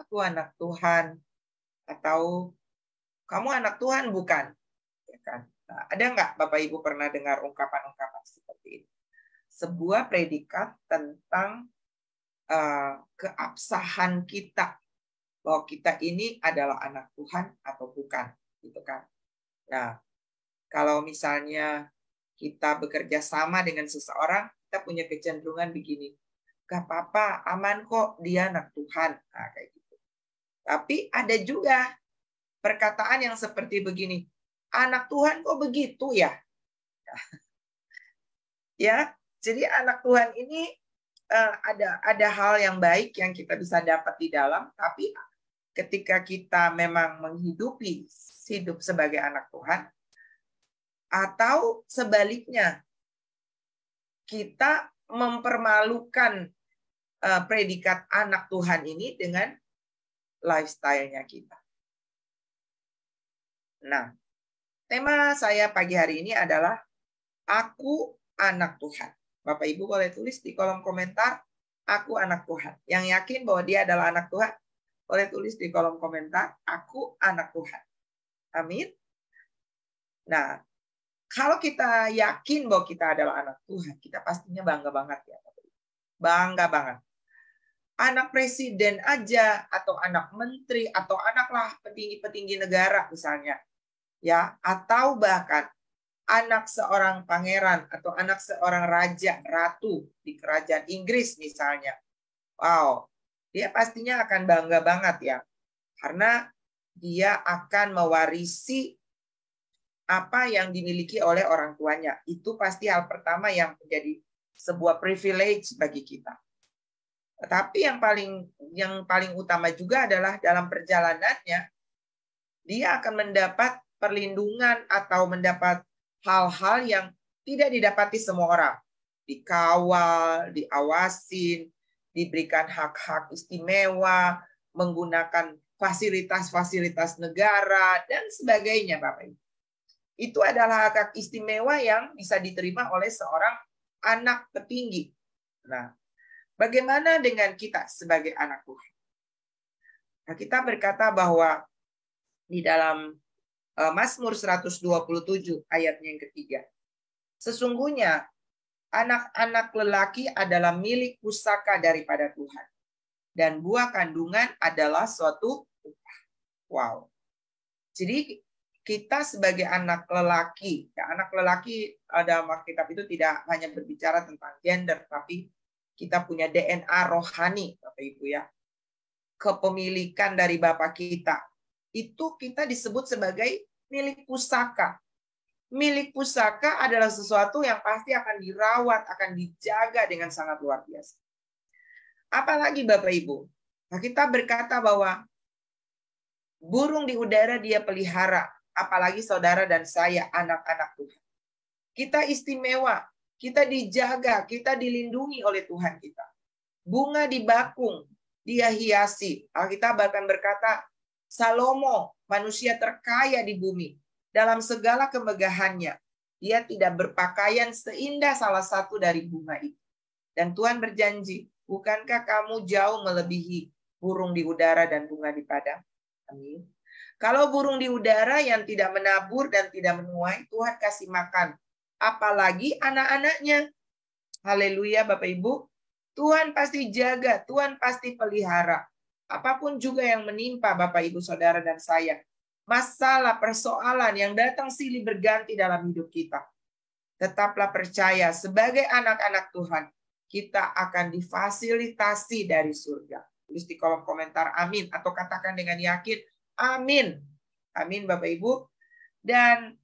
aku anak Tuhan, atau kamu anak Tuhan bukan? Ya kan? Nah, ada nggak Bapak Ibu pernah dengar ungkapan-ungkapan seperti ini? Sebuah predikat tentang keabsahan kita, bahwa kita ini adalah anak Tuhan atau bukan, gitu kan? Nah, kalau misalnya kita bekerja sama dengan seseorang, kita punya kecenderungan begini, gak apa-apa, aman kok, dia anak Tuhan. Nah, kayak gitu. Tapi ada juga perkataan yang seperti begini, anak Tuhan kok begitu ya? Ya, jadi anak Tuhan ini ada hal yang baik yang kita bisa dapat di dalam, tapi ketika kita memang menghidupi hidup sebagai anak Tuhan, atau sebaliknya, kita mempermalukan predikat anak Tuhan ini dengan lifestyle-nya kita. Nah, tema saya pagi hari ini adalah aku anak Tuhan. Bapak Ibu boleh tulis di kolom komentar, aku anak Tuhan. Yang yakin bahwa dia adalah anak Tuhan, boleh tulis di kolom komentar, aku anak Tuhan. Amin. Nah, kalau kita yakin bahwa kita adalah anak Tuhan, kita pastinya bangga banget ya. Bangga banget. Anak presiden aja, atau anak menteri, atau anaklah petinggi-petinggi negara misalnya. Ya, atau bahkan anak seorang pangeran, atau anak seorang raja, ratu di kerajaan Inggris misalnya. Wow, dia pastinya akan bangga banget ya. Karena dia akan mewarisi apa yang dimiliki oleh orang tuanya. Itu pasti hal pertama yang menjadi sebuah privilege bagi kita. Tetapi yang paling utama juga adalah dalam perjalanannya, dia akan mendapat perlindungan atau mendapat hal-hal yang tidak didapati semua orang. Dikawal, diawasin, diberikan hak-hak istimewa, menggunakan fasilitas-fasilitas negara, dan sebagainya, Bapak Ibu. Itu adalah hak istimewa yang bisa diterima oleh seorang anak petinggi. Nah, bagaimana dengan kita sebagai anak Tuhan? Nah, kita berkata bahwa di dalam Mazmur 127 ayatnya yang ketiga, sesungguhnya anak-anak lelaki adalah milik pusaka daripada Tuhan, dan buah kandungan adalah suatu upah. Wow. Jadi kita sebagai anak lelaki, ya, anak lelaki dalam Alkitab itu tidak hanya berbicara tentang gender, tapi kita punya DNA rohani, Bapak Ibu ya. Kepemilikan dari Bapak kita. Itu kita disebut sebagai milik pusaka. Milik pusaka adalah sesuatu yang pasti akan dirawat, akan dijaga dengan sangat luar biasa. Apalagi Bapak Ibu, nah kita berkata bahwa burung di udara dia pelihara, apalagi saudara dan saya, anak-anak Tuhan. Kita istimewa, kita dijaga, kita dilindungi oleh Tuhan kita. Bunga di bakung, dia hiasi. Alkitab bahkan berkata, Salomo, manusia terkaya di bumi, dalam segala kemegahannya, dia tidak berpakaian seindah salah satu dari bunga itu. Dan Tuhan berjanji, bukankah kamu jauh melebihi burung di udara dan bunga di padang? Amin. Kalau burung di udara yang tidak menabur dan tidak menuai, Tuhan kasih makan. Apalagi anak-anaknya. Haleluya Bapak Ibu. Tuhan pasti jaga, Tuhan pasti pelihara. Apapun juga yang menimpa Bapak Ibu Saudara dan saya. Masalah, persoalan yang datang silih berganti dalam hidup kita. Tetaplah percaya sebagai anak-anak Tuhan, kita akan difasilitasi dari surga. Tulis di kolom komentar amin, atau katakan dengan yakin amin. Amin Bapak Ibu. Dan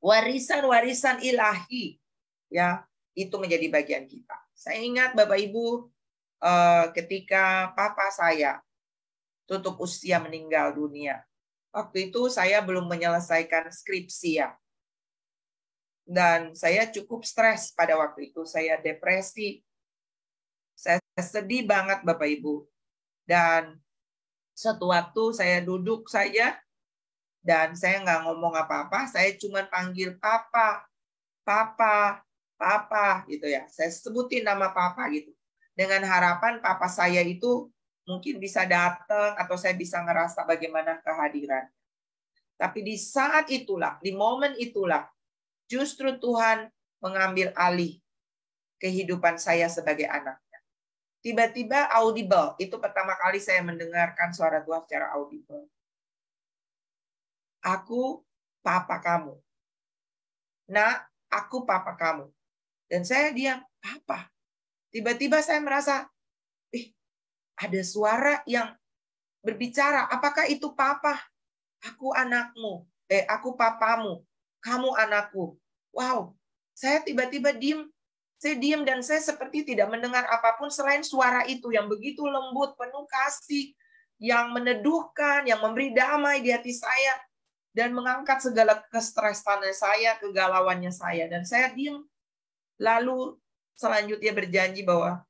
warisan-warisan ilahi ya, itu menjadi bagian kita. Saya ingat Bapak Ibu ketika papa saya tutup usia meninggal dunia. Waktu itu saya belum menyelesaikan skripsi ya. Dan saya cukup stres pada waktu itu. Saya depresi. Saya sedih banget Bapak Ibu. Dan suatu waktu saya duduk saja dan saya nggak ngomong apa-apa, saya cuma panggil papa, papa, papa gitu ya. Saya sebutin nama papa gitu. Dengan harapan papa saya itu mungkin bisa datang atau saya bisa ngerasa bagaimana kehadiran. Tapi di saat itulah, di momen itulah, justru Tuhan mengambil alih kehidupan saya sebagai anaknya. Tiba-tiba audible, itu pertama kali saya mendengarkan suara Tuhan secara audible. Aku papa kamu. Nak, aku papa kamu. Dan saya diam, papa. Tiba-tiba saya merasa, ada suara yang berbicara. Apakah itu papa? Aku anakmu. Aku papamu. Kamu anakku. Wow. Saya tiba-tiba diam. Saya diam dan saya seperti tidak mendengar apapun selain suara itu yang begitu lembut, penuh kasih, yang meneduhkan, yang memberi damai di hati saya, dan mengangkat segala kestresannya saya, kegalauannya saya. Dan saya diam. Lalu selanjutnya berjanji bahwa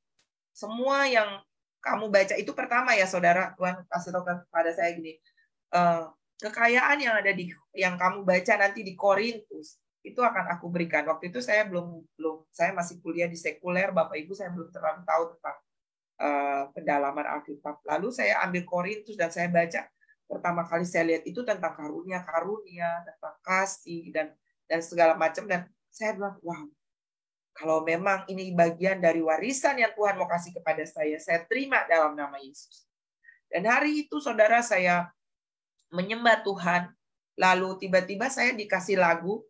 semua yang kamu baca itu pertama ya saudara, Tuhan kasih tahu kepada saya gini, kekayaan yang ada yang kamu baca nanti di Korintus itu akan aku berikan. Waktu itu saya belum saya masih kuliah di sekuler, Bapak Ibu, saya belum terlalu tahu tentang pendalaman Alkitab. Lalu saya ambil Korintus dan saya baca. Pertama kali saya lihat itu tentang karunia-karunia, tentang kasih dan segala macam, dan saya bilang, wow, kalau memang ini bagian dari warisan yang Tuhan mau kasih kepada saya terima dalam nama Yesus. Dan hari itu saudara, saya menyembah Tuhan, lalu tiba-tiba saya dikasih lagu,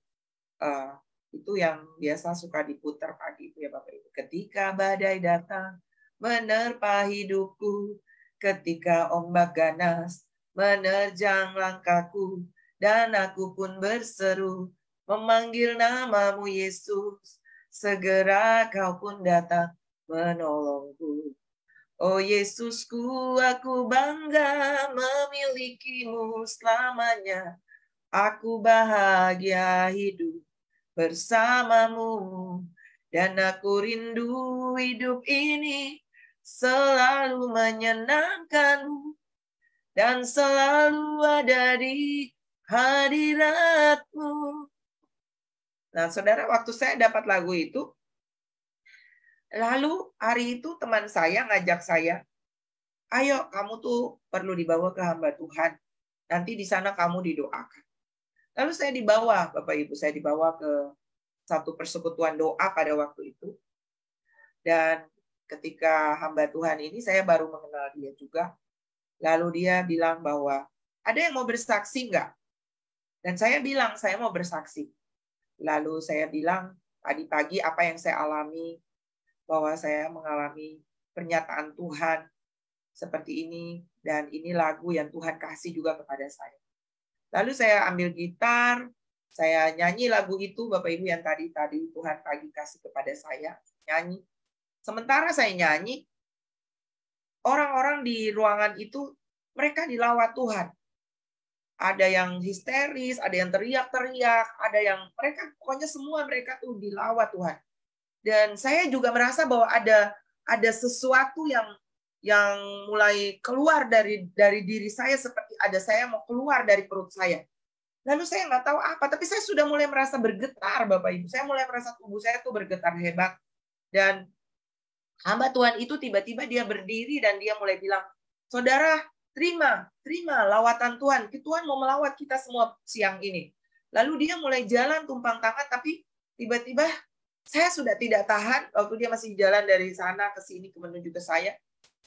itu yang biasa suka diputar pagi itu ya Bapak Ibu. Ketika badai datang menerpa hidupku, ketika ombak ganas menerjang langkahku, dan aku pun berseru memanggil namamu Yesus, segera kau pun datang menolongku. Oh Yesusku, aku bangga memilikimu selamanya. Aku bahagia hidup bersamamu, dan aku rindu hidup ini selalu menyenangkanmu dan selalu ada di hadiratmu. Nah, saudara, waktu saya dapat lagu itu, lalu hari itu teman saya ngajak saya, ayo kamu tuh perlu dibawa ke hamba Tuhan. Nanti di sana kamu didoakan. Lalu saya dibawa, Bapak Ibu, saya dibawa ke satu persekutuan doa pada waktu itu. Dan ketika hamba Tuhan ini, saya baru mengenal dia juga. Lalu dia bilang bahwa, ada yang mau bersaksi nggak? Dan saya bilang, saya mau bersaksi. Lalu saya bilang, tadi pagi apa yang saya alami, bahwa saya mengalami pernyataan Tuhan seperti ini, dan ini lagu yang Tuhan kasih juga kepada saya. Lalu saya ambil gitar, saya nyanyi lagu itu, Bapak Ibu, yang tadi Tuhan pagi kasih kepada saya, nyanyi. Sementara saya nyanyi, orang-orang di ruangan itu, mereka dilawat Tuhan. Ada yang histeris, ada yang teriak-teriak, ada yang mereka, pokoknya semua mereka tuh dilawat Tuhan. Dan saya juga merasa bahwa ada sesuatu yang mulai keluar dari diri saya, seperti ada saya mau keluar dari perut saya. Lalu saya nggak tahu apa, tapi saya sudah mulai merasa bergetar, Bapak Ibu. Saya mulai merasa tubuh saya tuh bergetar hebat. Dan hamba Tuhan itu tiba-tiba dia berdiri dan dia mulai bilang, saudara, terima lawatan Tuhan. Tuhan mau melawat kita semua siang ini. Lalu dia mulai jalan tumpang tangan, tapi tiba-tiba saya sudah tidak tahan, waktu dia masih jalan dari sana ke sini menuju ke saya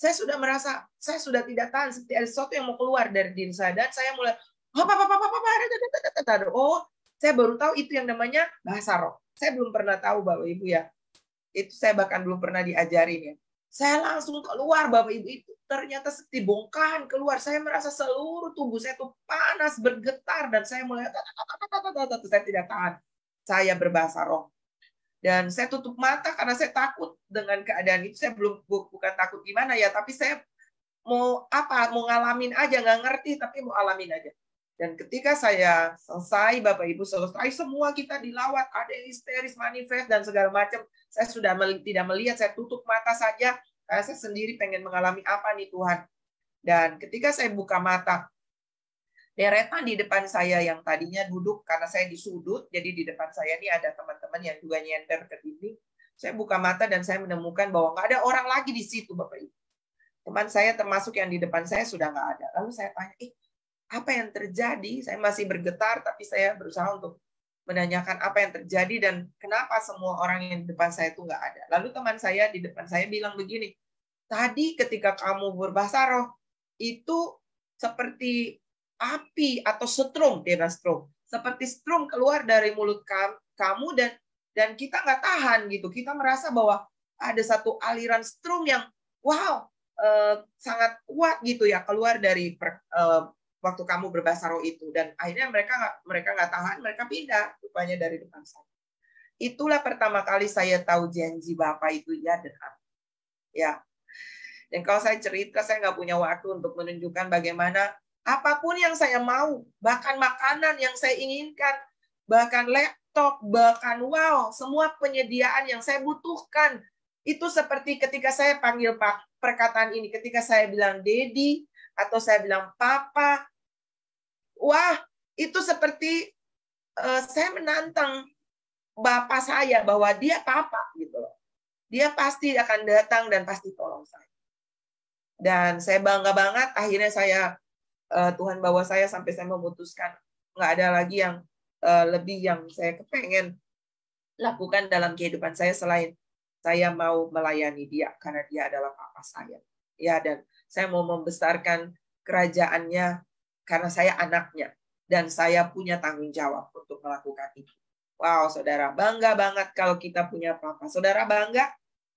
sudah merasa, saya sudah tidak tahan, seperti ada sesuatu yang mau keluar dari diri saya, dan saya mulai, oh, saya baru tahu itu yang namanya bahasa roh. Saya belum pernah tahu, Bapak Ibu ya. Itu saya bahkan belum pernah diajarin ya. Saya langsung keluar, Bapak Ibu, itu ternyata seperti bongkahan keluar. Saya merasa seluruh tubuh saya tuh panas, bergetar, dan saya mulai, saya tidak tahan. Saya berbahasa roh. Dan saya tutup mata karena saya takut dengan keadaan itu. Saya bukan takut gimana ya, tapi saya mau ngalamin aja, nggak ngerti tapi mau alamin aja. Dan ketika saya selesai, Bapak Ibu, selesai semua kita dilawat, ada yang histeris, manifest dan segala macam. Saya sudah tidak melihat, saya tutup mata saja karena saya sendiri pengen mengalami apa nih Tuhan. Dan ketika saya buka mata, deretan di depan saya yang tadinya duduk karena saya di sudut, jadi di depan saya ini ada teman-teman yang juga nyender ke dinding. Saya buka mata dan saya menemukan bahwa nggak ada orang lagi di situ, Bapak Ibu. Teman saya termasuk yang di depan saya sudah nggak ada. Lalu saya tanya, apa yang terjadi? Saya masih bergetar, tapi saya berusaha untuk menanyakan apa yang terjadi dan kenapa semua orang yang di depan saya itu nggak ada. Lalu teman saya di depan saya bilang begini, tadi ketika kamu berbahasa roh, itu seperti api atau setrum, dia bilang setrum. Seperti setrum keluar dari mulut kamu dan kita nggak tahan gitu. Kita merasa bahwa ada satu aliran setrum yang wow, sangat kuat gitu ya keluar dari waktu kamu berbahasa roh itu, dan akhirnya mereka nggak tahan, mereka pindah rupanya dari depan saya. Itulah pertama kali saya tahu janji Bapa itu ya dan amin. Ya. Dan kalau saya cerita, saya nggak punya waktu untuk menunjukkan bagaimana apapun yang saya mau, bahkan makanan yang saya inginkan, bahkan laptop, bahkan wow, semua penyediaan yang saya butuhkan, itu seperti ketika saya panggil perkataan ini, ketika saya bilang Dedi, atau saya bilang Papa, wah, itu seperti saya menantang Bapak saya bahwa dia Papa gitu loh. Dia pasti akan datang dan pasti tolong saya. Dan saya bangga banget, akhirnya Tuhan bawa saya sampai saya memutuskan nggak ada lagi yang lebih yang saya kepengen lakukan dalam kehidupan saya selain saya mau melayani dia karena dia adalah Papa saya. Ya, dan saya mau membesarkan kerajaannya karena saya anaknya dan saya punya tanggung jawab untuk melakukan itu. Wow, saudara, bangga banget kalau kita punya Papa. Saudara bangga?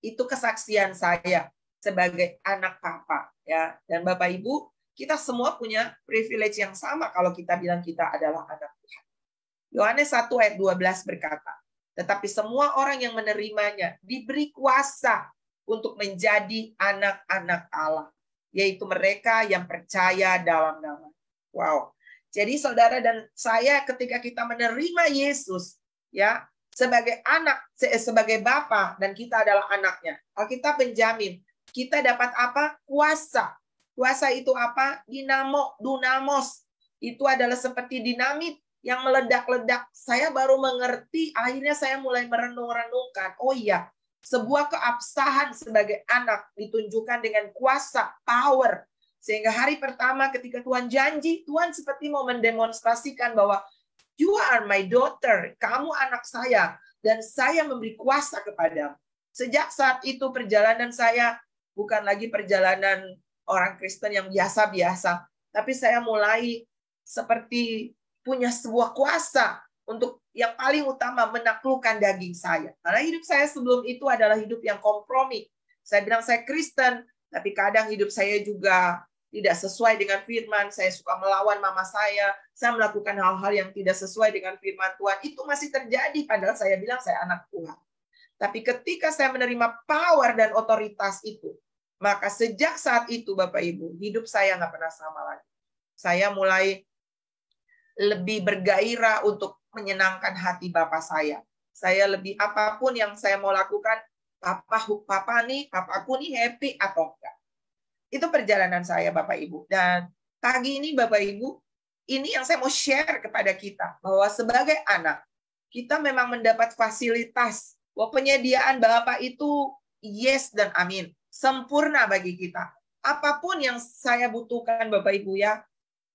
Itu kesaksian saya sebagai anak Papa, ya. Dan Bapak Ibu, kita semua punya privilege yang sama kalau kita bilang kita adalah anak Tuhan. Yohanes 1 ayat 12 berkata, tetapi semua orang yang menerimanya diberi kuasa untuk menjadi anak-anak Allah, yaitu mereka yang percaya dalam nama. Wow. Jadi saudara dan saya ketika kita menerima Yesus ya sebagai anak, sebagai Bapa, dan kita adalah anaknya, Alkitab menjamin kita dapat apa? Kuasa. Kuasa itu apa? Dunamos. Itu adalah seperti dinamit yang meledak-ledak. Saya baru mengerti, akhirnya saya mulai merenung-renungkan. Oh iya, sebuah keabsahan sebagai anak ditunjukkan dengan kuasa, power. Sehingga hari pertama ketika Tuhan janji, Tuhan seperti mau mendemonstrasikan bahwa you are my daughter, kamu anak saya, dan saya memberi kuasa kepadamu. Sejak saat itu perjalanan saya bukan lagi perjalanan orang Kristen yang biasa-biasa, tapi saya mulai seperti punya sebuah kuasa untuk yang paling utama menaklukkan daging saya. Karena hidup saya sebelum itu adalah hidup yang kompromi. Saya bilang saya Kristen, tapi kadang hidup saya juga tidak sesuai dengan firman, saya suka melawan mama saya melakukan hal-hal yang tidak sesuai dengan firman Tuhan. Itu masih terjadi, padahal saya bilang saya anak Tuhan. Tapi ketika saya menerima power dan otoritas itu, maka sejak saat itu, Bapak Ibu, hidup saya nggak pernah sama lagi. Saya mulai lebih bergairah untuk menyenangkan hati Bapak saya. Saya lebih apapun yang saya mau lakukan, papaku nih happy atau enggak. Itu perjalanan saya Bapak Ibu. Dan pagi ini Bapak Ibu, ini yang saya mau share kepada kita. Bahwa sebagai anak, kita memang mendapat fasilitas. Bahwa penyediaan Bapak itu yes dan amin. Sempurna bagi kita. Apapun yang saya butuhkan Bapak Ibu ya.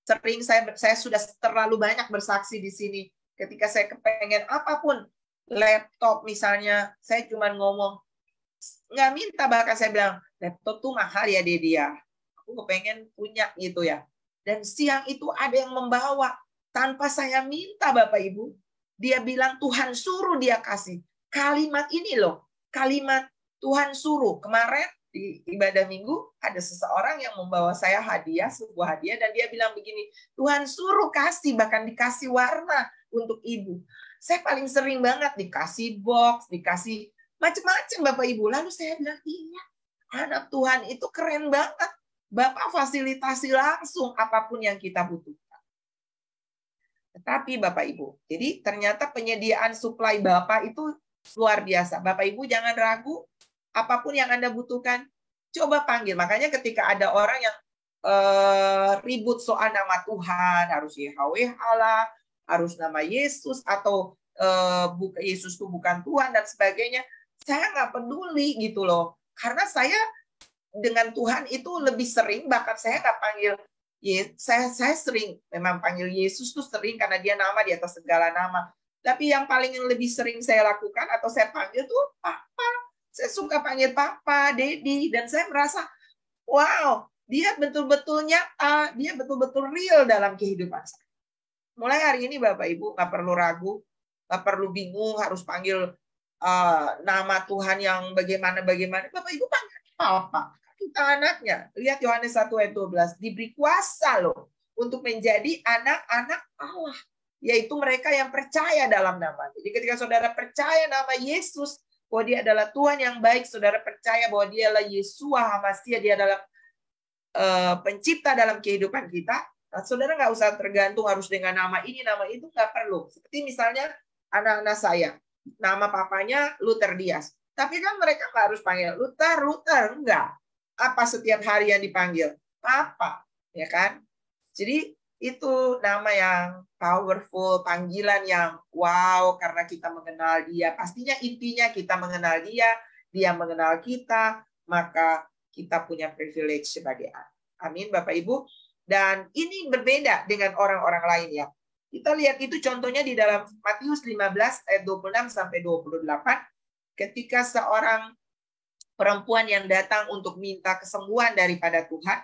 Sering saya sudah terlalu banyak bersaksi di sini. Ketika saya kepengen apapun. Laptop misalnya, saya cuma ngomong. Nggak minta, bahkan saya bilang, laptop tuh mahal ya Dedi ya. Aku kepengen punya gitu ya. Dan siang itu ada yang membawa. Tanpa saya minta Bapak Ibu. Dia bilang Tuhan suruh dia kasih. Kalimat ini loh. Kalimat Tuhan suruh. Kemarin di ibadah minggu ada seseorang yang membawa saya hadiah, sebuah hadiah. Dan dia bilang begini, Tuhan suruh kasih, bahkan dikasih warna untuk ibu. Saya paling sering banget dikasih box, dikasih macam-macam Bapak Ibu. Lalu saya bilang, iya, anak Tuhan itu keren banget. Bapak fasilitasi langsung apapun yang kita butuhkan. Tetapi Bapak Ibu, jadi ternyata penyediaan suplai Bapak itu luar biasa. Bapak Ibu jangan ragu, apapun yang Anda butuhkan, coba panggil. Makanya ketika ada orang yang ribut soal nama Tuhan, harus YHWH lah, harus nama Yesus, atau Yesus itu bukan Tuhan, dan sebagainya, saya nggak peduli gitu loh. Karena saya dengan Tuhan itu lebih sering, bahkan saya nggak panggil saya sering memang panggil Yesus tuh sering karena dia nama di atas segala nama. Tapi yang paling lebih sering saya lakukan atau saya panggil tuh Papa. Saya suka panggil Papa, Dedi, dan saya merasa wow, dia betul-betul nyata, dia betul-betul real dalam kehidupan saya. Mulai hari ini Bapak Ibu nggak perlu ragu, nggak perlu bingung harus panggil nama Tuhan yang bagaimana. Bapak Ibu panggil Papa. Kita anaknya. Lihat Yohanes 1 ayat 12. Diberi kuasa loh untuk menjadi anak-anak Allah. Yaitu mereka yang percaya dalam nama. Jadi ketika saudara percaya nama Yesus, bahwa dia adalah Tuhan yang baik, saudara percaya bahwa dia adalah Yeshua HaMashiach, dia adalah pencipta dalam kehidupan kita, nah, saudara nggak usah tergantung harus dengan nama ini, nama itu, nggak perlu. Seperti misalnya anak-anak saya, nama papanya Luther Dias. Tapi kan mereka nggak harus panggil Luther, enggak. Apa setiap hari yang dipanggil? Papa, ya kan? Jadi itu nama yang powerful, panggilan yang wow, karena kita mengenal dia. Pastinya intinya kita mengenal dia, dia mengenal kita, maka kita punya privilege sebagai anak. Amin, Bapak Ibu. Dan ini berbeda dengan orang-orang lain ya. Kita lihat itu contohnya di dalam Matius 15 ayat 26 sampai 28. Ketika seorang perempuan yang datang untuk minta kesembuhan daripada Tuhan.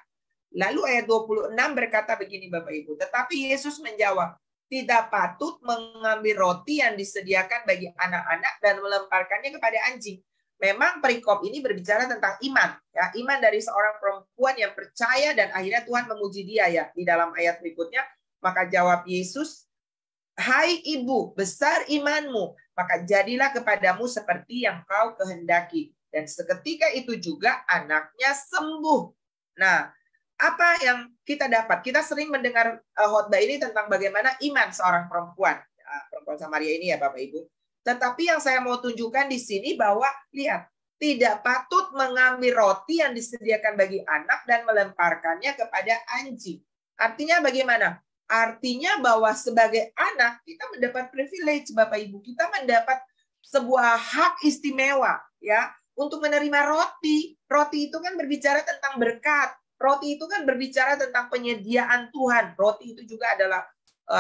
Lalu ayat 26 berkata begini Bapak Ibu. Tetapi Yesus menjawab, tidak patut mengambil roti yang disediakan bagi anak-anak dan melemparkannya kepada anjing. Memang perikop ini berbicara tentang iman. Ya, iman dari seorang perempuan yang percaya dan akhirnya Tuhan memuji dia ya. Di dalam ayat berikutnya, maka jawab Yesus, hai ibu, besar imanmu, maka jadilah kepadamu seperti yang kau kehendaki. Dan seketika itu juga anaknya sembuh. Nah, apa yang kita dapat? Kita sering mendengar khotbah ini tentang bagaimana iman seorang perempuan. Perempuan Samaria ini ya Bapak Ibu. Tetapi yang saya mau tunjukkan di sini bahwa, lihat, tidak patut mengambil roti yang disediakan bagi anak dan melemparkannya kepada anjing. Artinya bagaimana? Artinya bahwa sebagai anak kita mendapat privilege Bapak Ibu. Kita mendapat sebuah hak istimewa ya. Untuk menerima roti. Roti itu kan berbicara tentang berkat. Roti itu kan berbicara tentang penyediaan Tuhan. Roti itu juga adalah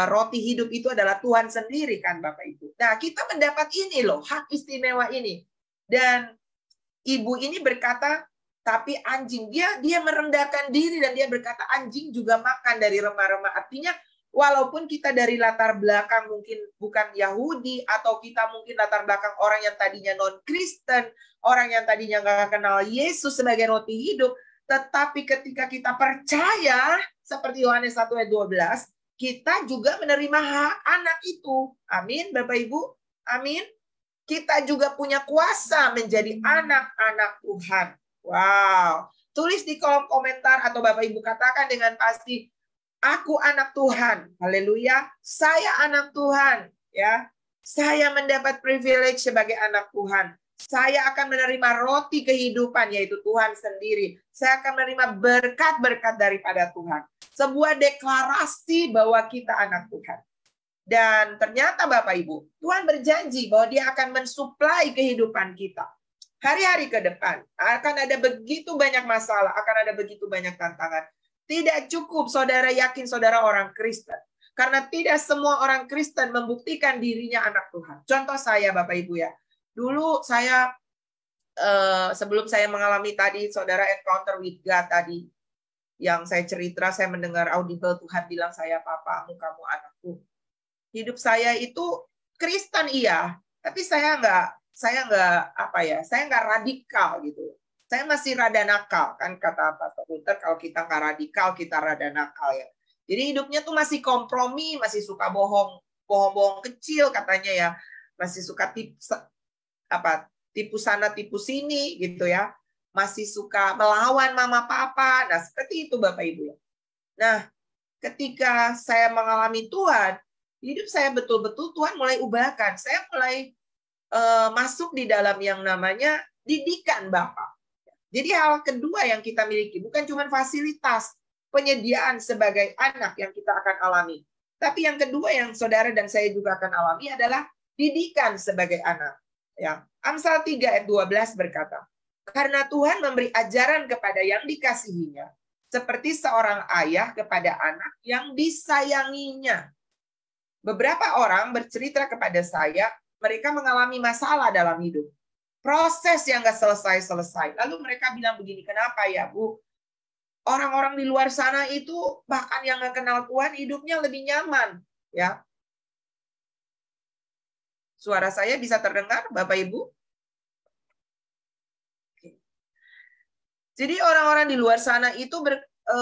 roti hidup itu adalah Tuhan sendiri kan Bapak Ibu. Nah, kita mendapat ini loh, hak istimewa ini. Dan ibu ini berkata, tapi anjing dia merendahkan diri dan dia berkata anjing juga makan dari remah-remah. Artinya walaupun kita dari latar belakang mungkin bukan Yahudi, atau kita mungkin latar belakang orang yang tadinya non-Kristen, orang yang tadinya nggak kenal Yesus sebagai roti hidup, tetapi ketika kita percaya, seperti Yohanes 1 ayat 12, kita juga menerima hak anak itu. Amin, Bapak Ibu. Amin. Kita juga punya kuasa menjadi anak-anak Tuhan. Wow. Tulis di kolom komentar atau Bapak Ibu katakan dengan pasti, aku anak Tuhan. Haleluya. Saya anak Tuhan. Ya, saya mendapat privilege sebagai anak Tuhan. Saya akan menerima roti kehidupan, yaitu Tuhan sendiri. Saya akan menerima berkat-berkat daripada Tuhan. Sebuah deklarasi bahwa kita anak Tuhan. Dan ternyata Bapak Ibu, Tuhan berjanji bahwa dia akan mensuplai kehidupan kita. Hari-hari ke depan akan ada begitu banyak masalah, akan ada begitu banyak tantangan. Tidak cukup saudara yakin saudara orang Kristen. Karena tidak semua orang Kristen membuktikan dirinya anak Tuhan. Contoh saya Bapak Ibu ya. Dulu saya, sebelum saya mengalami tadi, saudara encounter with God tadi, yang saya cerita, saya mendengar audible Tuhan bilang saya papamu, kamu anakku. Hidup saya itu Kristen iya, tapi saya nggak radikal gitu. Saya masih rada nakal, kan kata Pastor Luther, kalau kita nggak radikal, kita rada nakal ya. Jadi hidupnya tuh masih kompromi, masih suka bohong kecil katanya ya, masih suka tipu sana tipu sini gitu ya, masih suka melawan mama papa. Nah seperti itu Bapak Ibu ya. Nah ketika saya mengalami Tuhan, hidup saya betul-betul Tuhan mulai ubahkan. Saya mulai masuk di dalam yang namanya didikan Bapak. Jadi hal kedua yang kita miliki bukan cuma fasilitas penyediaan sebagai anak yang kita akan alami. Tapi yang kedua yang saudara dan saya juga akan alami adalah didikan sebagai anak. Ya. Amsal 3 ayat 12 berkata, Karena Tuhan memberi ajaran kepada yang dikasihinya, seperti seorang ayah kepada anak yang disayanginya. Beberapa orang bercerita kepada saya, mereka mengalami masalah dalam hidup. Proses yang nggak selesai-selesai. Lalu mereka bilang begini, kenapa ya Bu? Orang-orang di luar sana itu bahkan yang nggak kenal Tuhan hidupnya lebih nyaman, ya. Suara saya bisa terdengar, Bapak Ibu? Jadi orang-orang di luar sana itu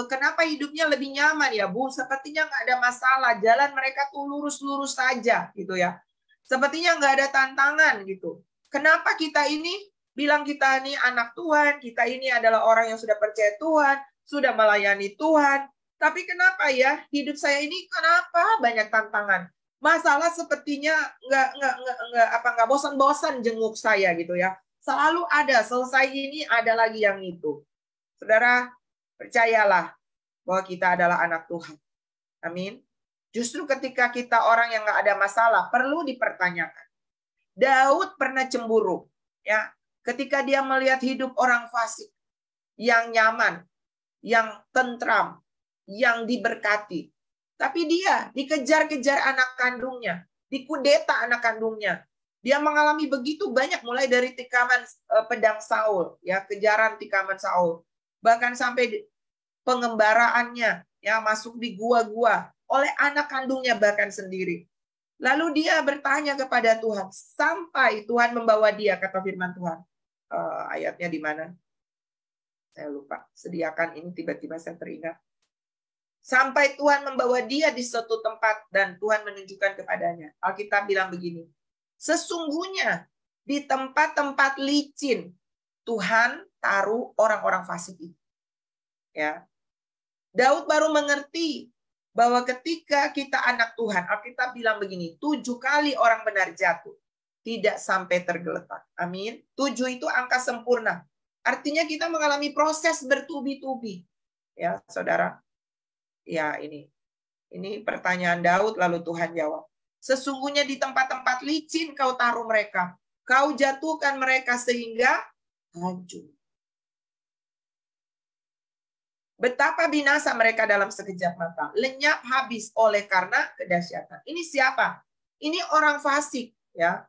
kenapa hidupnya lebih nyaman ya Bu? Sepertinya nggak ada masalah, jalan mereka tuh lurus-lurus saja gitu ya. Sepertinya nggak ada tantangan gitu. Kenapa kita ini bilang kita ini anak Tuhan, kita ini adalah orang yang sudah percaya Tuhan, sudah melayani Tuhan. Tapi kenapa ya hidup saya ini kenapa banyak tantangan? Masalah sepertinya nggak bosan-bosan jenguk saya gitu ya. Selalu ada, selesai ini ada lagi yang itu. Saudara, percayalah bahwa kita adalah anak Tuhan. Amin. Justru ketika kita orang yang nggak ada masalah, perlu dipertanyakan. Daud pernah cemburu, ya, ketika dia melihat hidup orang fasik yang nyaman, yang tentram, yang diberkati. Tapi dia dikejar-kejar anak kandungnya, dikudeta anak kandungnya. Dia mengalami begitu banyak, mulai dari tikaman pedang Saul, ya, kejaran tikaman Saul, bahkan sampai pengembaraannya, ya, masuk di gua-gua oleh anak kandungnya bahkan sendiri. Lalu dia bertanya kepada Tuhan, sampai Tuhan membawa dia, kata firman Tuhan. Ayatnya di mana? Saya lupa. Sediakan ini, tiba-tiba saya teringat. Sampai Tuhan membawa dia di suatu tempat dan Tuhan menunjukkan kepadanya. Alkitab bilang begini, sesungguhnya di tempat-tempat licin Tuhan taruh orang-orang fasik itu. Ya. Daud baru mengerti bahwa ketika kita anak Tuhan, Alkitab bilang begini, 7 kali orang benar jatuh, tidak sampai tergeletak. Amin. 7 itu angka sempurna. Artinya kita mengalami proses bertubi-tubi. Ya, saudara. Ya, ini pertanyaan Daud, lalu Tuhan jawab. Sesungguhnya di tempat-tempat licin kau taruh mereka. Kau jatuhkan mereka sehingga hancur. Betapa binasa mereka dalam sekejap mata. Lenyap habis oleh karena kedahsyatan. Ini siapa? Ini orang fasik, ya,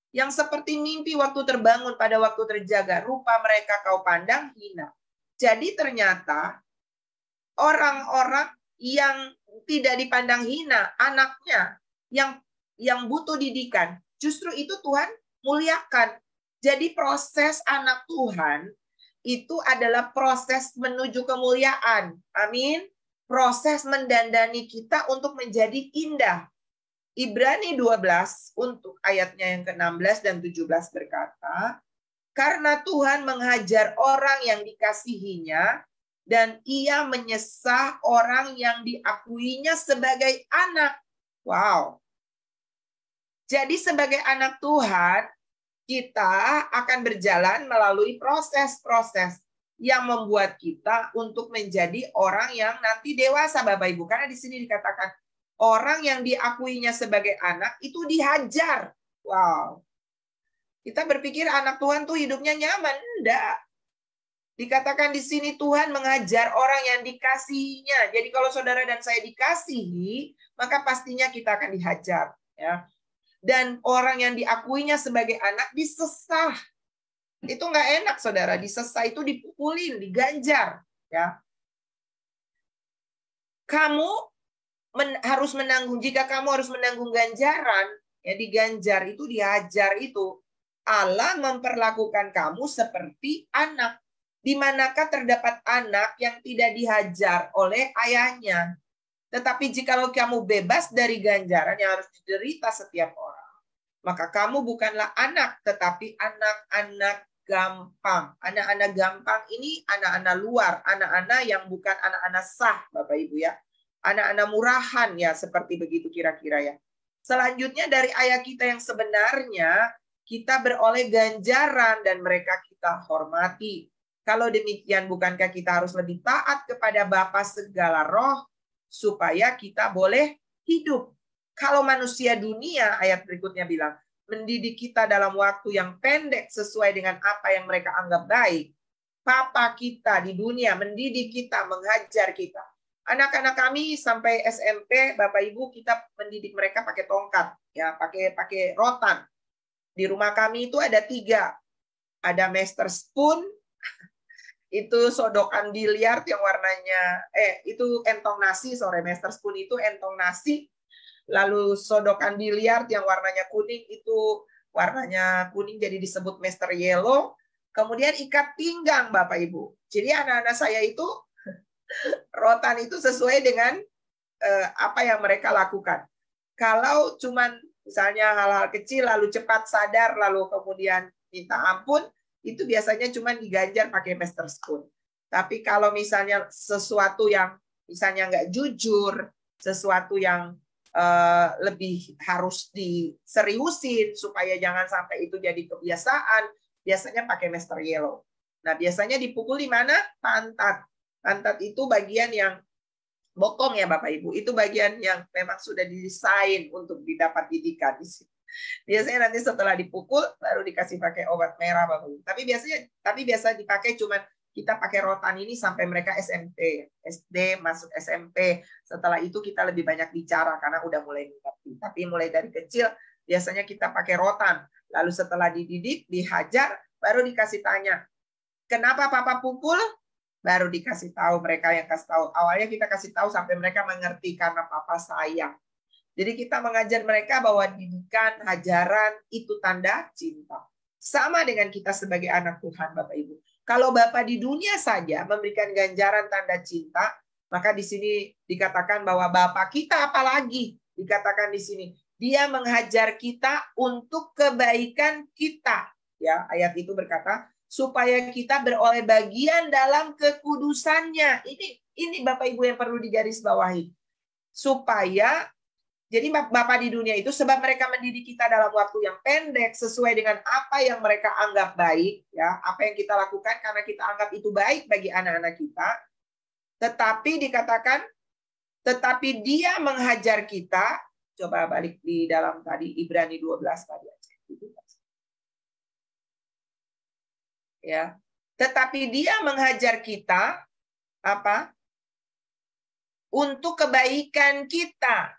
yang seperti mimpi waktu terbangun pada waktu terjaga. Rupa mereka kau pandang hina. Jadi ternyata orang-orang yang tidak dipandang hina, anaknya yang butuh didikan, justru itu Tuhan muliakan. Jadi proses anak Tuhan itu adalah proses menuju kemuliaan. Amin. Proses mendandani kita untuk menjadi indah. Ibrani 12 untuk ayatnya yang ke-16 dan 17 berkata, karena Tuhan menghajar orang yang dikasihinya, dan ia menyesah orang yang diakuinya sebagai anak. Wow. Jadi sebagai anak Tuhan, kita akan berjalan melalui proses-proses yang membuat kita untuk menjadi orang yang nanti dewasa, Bapak Ibu. Karena di sini dikatakan, orang yang diakuinya sebagai anak itu dihajar. Wow. Kita berpikir anak Tuhan tuh hidupnya nyaman. Enggak. Dikatakan di sini Tuhan mengajar orang yang dikasihinya. Jadi kalau saudara dan saya dikasihi, maka pastinya kita akan dihajar. Ya. Dan orang yang diakuinya sebagai anak disesah. Itu nggak enak, saudara. Disesah itu dipukulin, diganjar. Ya. Kamu harus menanggung, jika kamu harus menanggung ganjaran, ya diganjar itu, dihajar itu, Allah memperlakukan kamu seperti anak. Di manakah terdapat anak yang tidak dihajar oleh ayahnya? Tetapi jikalau kamu bebas dari ganjaran yang harus diderita setiap orang, maka kamu bukanlah anak, tetapi anak-anak gampang. Anak-anak gampang ini anak-anak luar, anak-anak yang bukan anak-anak sah, Bapak Ibu ya. Anak-anak murahan ya, seperti begitu kira-kira ya. Selanjutnya dari ayat kita yang sebenarnya, kita beroleh ganjaran dan mereka kita hormati. Kalau demikian, bukankah kita harus lebih taat kepada Bapa segala roh, supaya kita boleh hidup. Kalau manusia dunia, ayat berikutnya bilang, mendidik kita dalam waktu yang pendek sesuai dengan apa yang mereka anggap baik. Papa kita di dunia mendidik kita, menghajar kita. Anak-anak kami sampai SMP, Bapak Ibu, kita mendidik mereka pakai tongkat, ya, pakai rotan. Di rumah kami itu ada 3. Ada master spoon, itu sodokan biliar yang warnanya, itu entong nasi, master spoon itu entong nasi. Lalu sodokan biliar yang warnanya kuning, itu warnanya kuning jadi disebut master yellow. Kemudian ikat pinggang, Bapak Ibu. Jadi anak-anak saya itu rotan itu sesuai dengan apa yang mereka lakukan. Kalau cuman misalnya hal-hal kecil lalu cepat sadar lalu kemudian minta ampun, itu biasanya cuman diganjar pakai master spoon. Tapi kalau misalnya sesuatu yang misalnya nggak jujur, sesuatu yang lebih harus diseriusin supaya jangan sampai itu jadi kebiasaan, biasanya pakai master yellow. Nah, biasanya dipukul di mana? Pantat. Pantat itu bagian yang bokong ya Bapak Ibu. Itu bagian yang memang sudah didesain untuk didapat didikan di sini. Biasanya nanti setelah dipukul baru dikasih pakai obat merah Bapak Ibu. Tapi biasa dipakai cuman kita pakai rotan ini sampai mereka SMP, SD masuk SMP. Setelah itu kita lebih banyak bicara karena udah mulai mengerti. Tapi mulai dari kecil biasanya kita pakai rotan. Lalu setelah dididik, dihajar, baru dikasih tanya, kenapa Papa pukul? Baru dikasih tahu, mereka yang kasih tahu. Awalnya kita kasih tahu sampai mereka mengerti karena Papa sayang. Jadi kita mengajar mereka bahwa didikan, hajaran itu tanda cinta. Sama dengan kita sebagai anak Tuhan Bapak Ibu. Kalau Bapak di dunia saja memberikan ganjaran tanda cinta, maka di sini dikatakan bahwa Bapak kita apalagi dikatakan di sini, Dia menghajar kita untuk kebaikan kita. Ya, ayat itu berkata, supaya kita beroleh bagian dalam kekudusannya. Ini Bapak Ibu yang perlu digarisbawahi. Supaya jadi Bapak di dunia itu sebab mereka mendidik kita dalam waktu yang pendek sesuai dengan apa yang mereka anggap baik, ya, apa yang kita lakukan karena kita anggap itu baik bagi anak-anak kita. Tetapi dikatakan tetapi Dia menghajar kita. Coba balik di dalam tadi Ibrani 12 tadi aja. Ya. Tetapi Dia menghajar kita apa? Untuk kebaikan kita.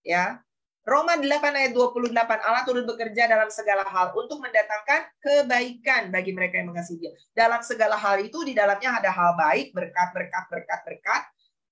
Ya. Roma 8 ayat 28, Allah turut bekerja dalam segala hal untuk mendatangkan kebaikan bagi mereka yang mengasihi Dia. Dalam segala hal itu di dalamnya ada hal baik, berkat,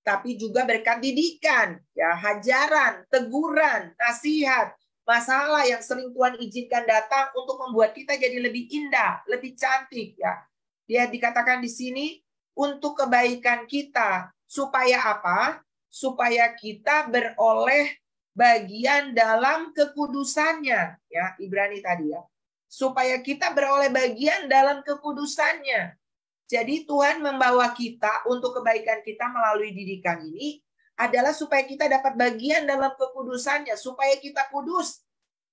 tapi juga berkat didikan, ya, hajaran, teguran, nasihat, masalah yang sering Tuhan izinkan datang untuk membuat kita jadi lebih indah, lebih cantik, ya. Dia dikatakan di sini untuk kebaikan kita, supaya apa? Supaya kita beroleh bagian dalam kekudusannya, ya, Ibrani tadi ya. Supaya kita beroleh bagian dalam kekudusannya. Jadi Tuhan membawa kita untuk kebaikan kita melalui didikan ini adalah supaya kita dapat bagian dalam kekudusannya, supaya kita kudus.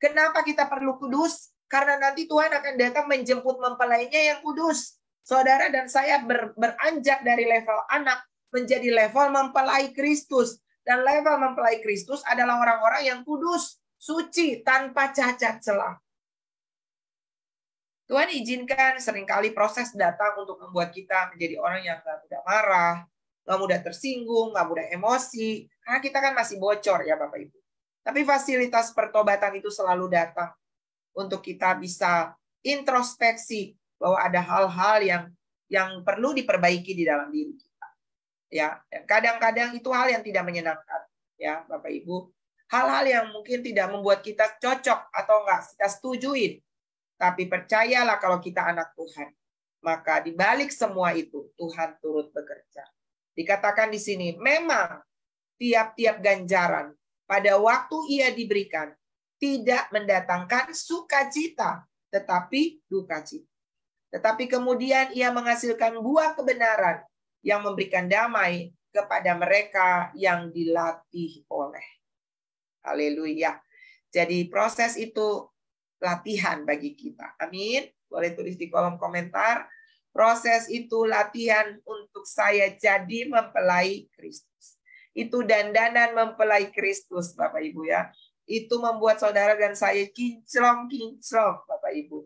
Kenapa kita perlu kudus? Karena nanti Tuhan akan datang menjemput mempelainya yang kudus. Saudara dan saya beranjak dari level anak menjadi level mempelai Kristus. Dan level mempelai Kristus adalah orang-orang yang kudus, suci, tanpa cacat celah. Tuhan izinkan seringkali proses datang untuk membuat kita menjadi orang yang gak mudah marah, gak mudah tersinggung, gak mudah emosi. Karena kita kan masih bocor ya Bapak Ibu. Tapi fasilitas pertobatan itu selalu datang untuk kita bisa introspeksi bahwa ada hal-hal yang perlu diperbaiki di dalam diri kita. Ya, dan kadang-kadang itu hal yang tidak menyenangkan, ya Bapak Ibu. Hal-hal yang mungkin tidak membuat kita cocok atau enggak kita setujuin. Tapi percayalah kalau kita anak Tuhan, maka di balik semua itu Tuhan turut bekerja. Dikatakan di sini, memang tiap-tiap ganjaran pada waktu ia diberikan tidak mendatangkan sukacita, tetapi duka cita. Tetapi kemudian ia menghasilkan buah kebenaran yang memberikan damai kepada mereka yang dilatih oleh. Haleluya. Jadi proses itu latihan bagi kita. Amin. Boleh tulis di kolom komentar. Proses itu latihan untuk saya jadi mempelai Kristus. Itu dandanan mempelai Kristus, Bapak Ibu ya. Itu membuat saudara dan saya kinclong-kinclong, Bapak Ibu.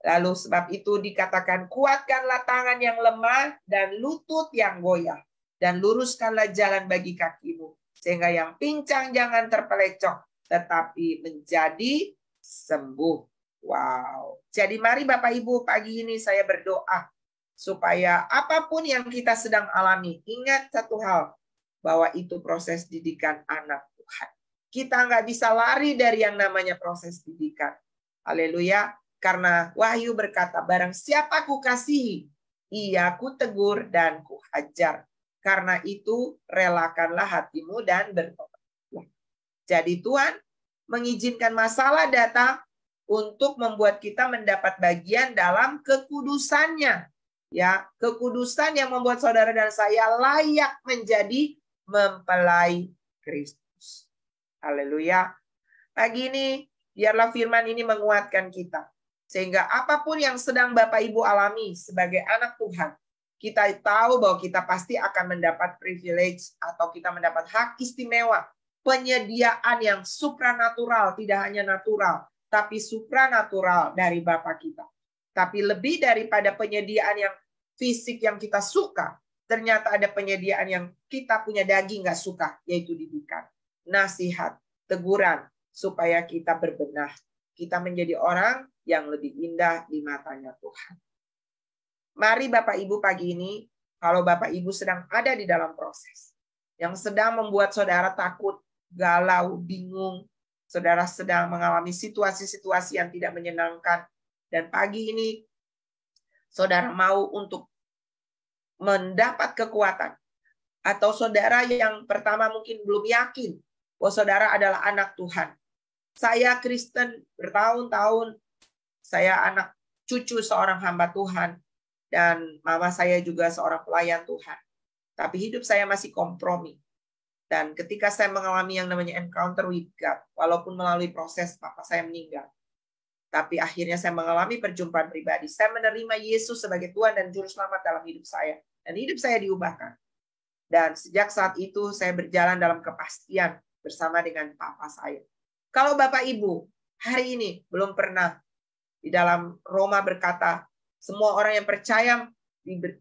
Lalu sebab itu dikatakan, kuatkanlah tangan yang lemah dan lutut yang goyah. Dan luruskanlah jalan bagi kakimu. Sehingga yang pincang jangan terpelecok, tetapi menjadi sembuh. Wow. Jadi mari Bapak Ibu, pagi ini saya berdoa. Supaya apapun yang kita sedang alami, ingat satu hal. Bahwa itu proses didikan anak Tuhan. Kita nggak bisa lari dari yang namanya proses didikan. Haleluya. Karena Wahyu berkata, barang siapa ku kasihi, ia ku tegur dan ku hajar. Karena itu relakanlah hatimu dan bertobatlah. Jadi Tuhan mengizinkan masalah datang untuk membuat kita mendapat bagian dalam kekudusannya. Ya, kekudusan yang membuat saudara dan saya layak menjadi mempelai Kristus. Haleluya. Pagi ini biarlah firman ini menguatkan kita. Sehingga apapun yang sedang Bapak Ibu alami sebagai anak Tuhan, kita tahu bahwa kita pasti akan mendapat privilege atau kita mendapat hak istimewa, penyediaan yang supranatural, tidak hanya natural, tapi supranatural dari Bapa kita. Tapi lebih daripada penyediaan yang fisik yang kita suka, ternyata ada penyediaan yang kita punya daging nggak suka, yaitu didikan, nasihat, teguran, supaya kita berbenah. Kita menjadi orang yang lebih indah di matanya Tuhan. Mari Bapak Ibu pagi ini, kalau Bapak Ibu sedang ada di dalam proses, yang sedang membuat saudara takut, galau, bingung, saudara sedang mengalami situasi-situasi yang tidak menyenangkan, dan pagi ini saudara mau untuk mendapat kekuatan, atau saudara yang pertama mungkin belum yakin bahwa saudara adalah anak Tuhan. Saya Kristen bertahun-tahun, saya anak cucu seorang hamba Tuhan, dan mama saya juga seorang pelayan Tuhan. Tapi hidup saya masih kompromi. Dan ketika saya mengalami yang namanya encounter with God, walaupun melalui proses papa saya meninggal, tapi akhirnya saya mengalami perjumpaan pribadi. Saya menerima Yesus sebagai Tuhan dan Juru Selamat dalam hidup saya. Dan hidup saya diubahkan. Dan sejak saat itu saya berjalan dalam kepastian bersama dengan papa saya. Kalau Bapak Ibu hari ini belum pernah, di dalam Roma berkata, semua orang yang percaya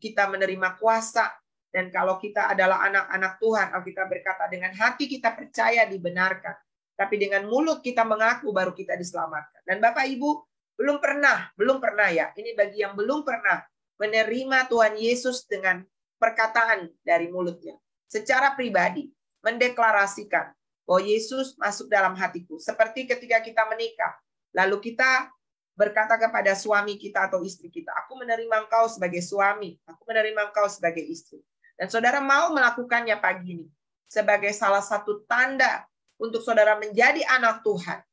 kita menerima kuasa, dan kalau kita adalah anak-anak Tuhan, Alkitab berkata dengan hati kita percaya dibenarkan, tapi dengan mulut kita mengaku baru kita diselamatkan. Dan Bapak Ibu belum pernah ya, ini bagi yang belum pernah menerima Tuhan Yesus dengan perkataan dari mulutnya, secara pribadi mendeklarasikan bahwa Yesus masuk dalam hatiku. Seperti ketika kita menikah, lalu kita berkata kepada suami kita atau istri kita, aku menerima engkau sebagai suami, aku menerima engkau sebagai istri. Dan saudara mau melakukannya pagi ini sebagai salah satu tanda untuk saudara menjadi anak Tuhan.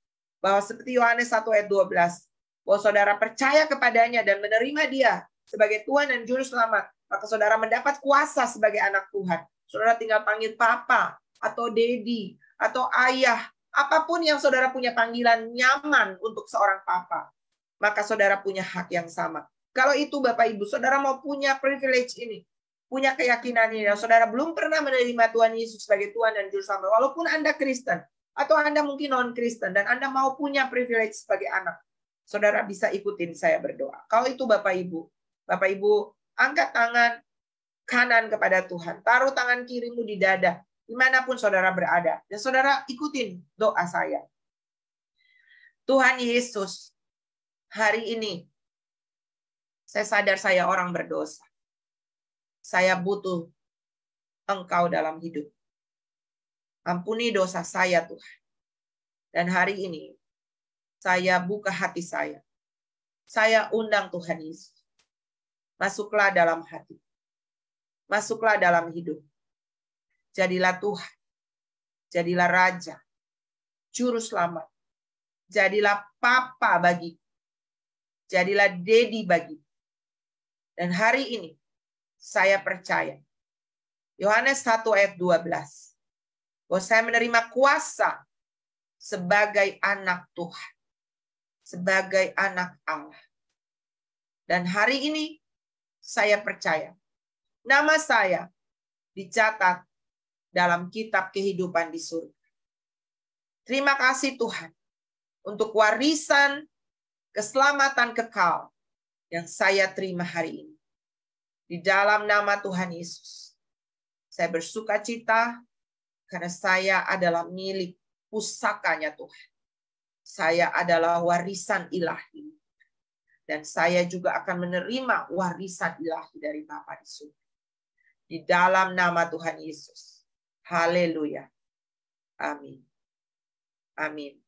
Bahwa seperti Yohanes 1 ayat 12, bahwa saudara percaya kepadanya dan menerima dia sebagai Tuhan dan Juru Selamat, maka saudara mendapat kuasa sebagai anak Tuhan. Saudara tinggal panggil papa atau dedi atau ayah, apapun yang saudara punya panggilan nyaman untuk seorang papa, maka saudara punya hak yang sama. Kalau itu Bapak Ibu, saudara mau punya privilege ini, punya keyakinan ini, dan saudara belum pernah menerima Tuhan Yesus sebagai Tuhan dan Juru Selamat, walaupun Anda Kristen, atau Anda mungkin non-Kristen, dan Anda mau punya privilege sebagai anak, saudara bisa ikutin saya berdoa. Kalau itu Bapak Ibu angkat tangan kanan kepada Tuhan, taruh tangan kirimu di dada, dimanapun saudara berada. Dan saudara ikutin doa saya. Tuhan Yesus, hari ini saya sadar saya orang berdosa. Saya butuh Engkau dalam hidup. Ampuni dosa saya Tuhan. Dan hari ini saya buka hati saya. Saya undang Tuhan Yesus. Masuklah dalam hati. Masuklah dalam hidup. Jadilah Tuhan. Jadilah Raja. Juru Selamat. Jadilah Papa bagi. Jadilah Dedi bagi. Dan hari ini saya percaya. Yohanes 1 ayat 12. Bahwa saya menerima kuasa sebagai anak Tuhan. Sebagai anak Allah. Dan hari ini saya percaya. Nama saya dicatat dalam kitab kehidupan di surga. Terima kasih Tuhan untuk warisan keselamatan kekal yang saya terima hari ini. Di dalam nama Tuhan Yesus, saya bersuka cita karena saya adalah milik pusakanya Tuhan. Saya adalah warisan ilahi. Dan saya juga akan menerima warisan ilahi dari Bapa di surga. Di dalam nama Tuhan Yesus. Haleluya. Amin. Amin.